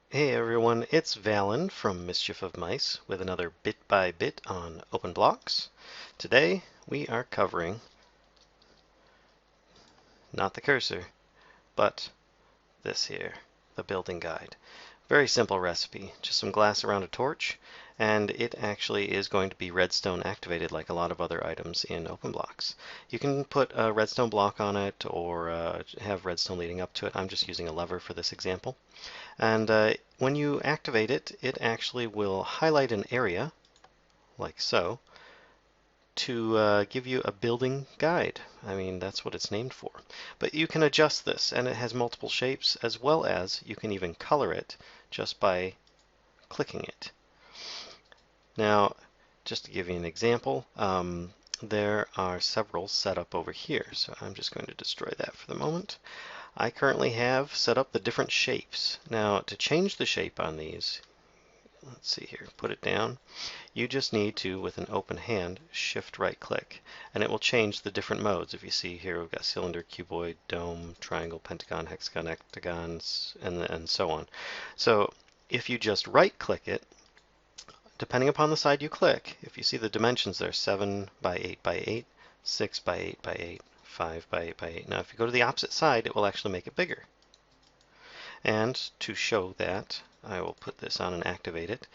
Hey everyone, it's Valen from Mischief of Mice with another Bit by Bit on OpenBlocks. Today we are covering not the cursor, but this here, the building guide. Very simple recipe, just some glass around a torch, and it actually is going to be redstone activated like a lot of other items in OpenBlocks. You can put a redstone block on it or have redstone leading up to it. I'm just using a lever for this example. And when you activate it, it actually will highlight an area, like so, to give you a building guide. I mean, that's what it's named for. But you can adjust this, and it has multiple shapes, as well as you can even color it just by clicking it. Now, just to give you an example, there are several set up over here, so I'm just going to destroy that for the moment. I currently have set up the different shapes. Now, to change the shape on these, let's see here, put it down. You just need to, with an open hand, shift right click, and it will change the different modes. If you see here, we've got cylinder, cuboid, dome, triangle, pentagon, hexagon, octagons, and so on. So if you just right click it, depending upon the side you click, if you see the dimensions there, 7 by 8 by 8, 6 by 8 by 8, 5 by 8 by 8. Now if you go to the opposite side, it will actually make it bigger. And to show that, I will put this on and activate it.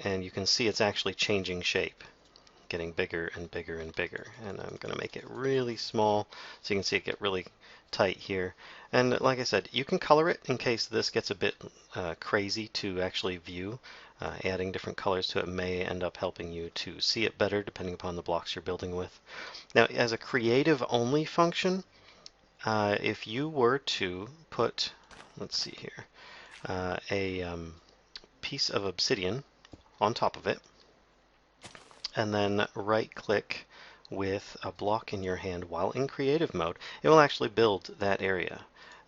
And you can see it's actually changing shape, getting bigger and bigger and bigger. And I'm going to make it really small so you can see it get really tight here. And like I said, you can color it in case this gets a bit crazy to actually view. Adding different colors to it may end up helping you to see it better depending upon the blocks you're building with. Now, as a creative only function, if you were to put, let's see here, a piece of obsidian on top of it, and then right click with a block in your hand while in creative mode, it will actually build that area.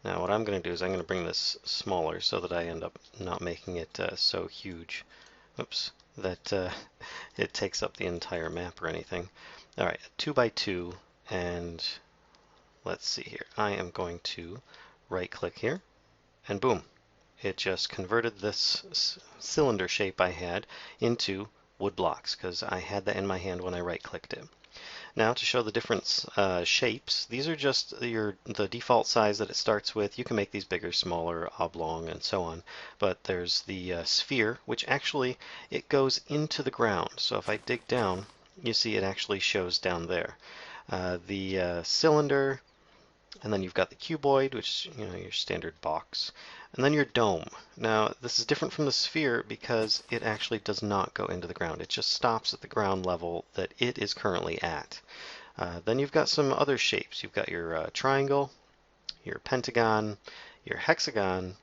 Now what I'm going to do is I'm going to bring this smaller so that I end up not making it so huge. Oops, that it takes up the entire map or anything. Alright, 2 by 2, and let's see here. I am going to right click here, and boom, it just converted this cylinder shape I had into wood blocks because I had that in my hand when I right clicked it. Now to show the different shapes, these are just the default size that it starts with. You can make these bigger, smaller, oblong, and so on. But there's the sphere, which actually it goes into the ground. So if I dig down, you see it actually shows down there. The cylinder, and then you've got the cuboid, which is your standard box, and then your dome. Now this is different from the sphere because it actually does not go into the ground. It just stops at the ground level that it is currently at. Then you've got some other shapes. You've got your triangle, your pentagon, your hexagon,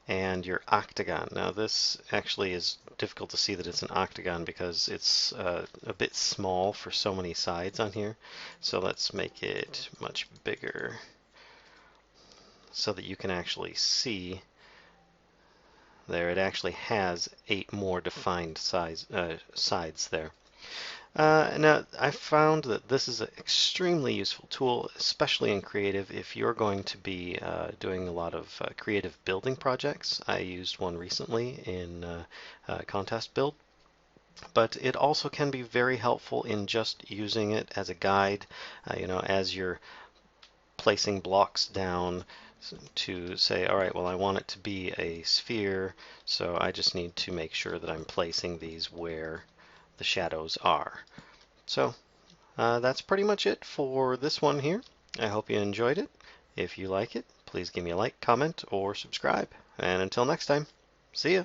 and your octagon. Now this actually is difficult to see that it's an octagon because it's a bit small for so many sides on here. So let's make it much bigger so that you can actually see there. It actually has 8 more defined sides there. Now, I found that this is an extremely useful tool, especially in creative if you're going to be doing a lot of creative building projects. I used one recently in contest build, but it also can be very helpful in just using it as a guide, as you're placing blocks down to say, all right, well, I want it to be a sphere, so I just need to make sure that I'm placing these where the shadows are. So that's pretty much it for this one here. I hope you enjoyed it. If you like it, please give me a like, comment, or subscribe. And until next time, see ya.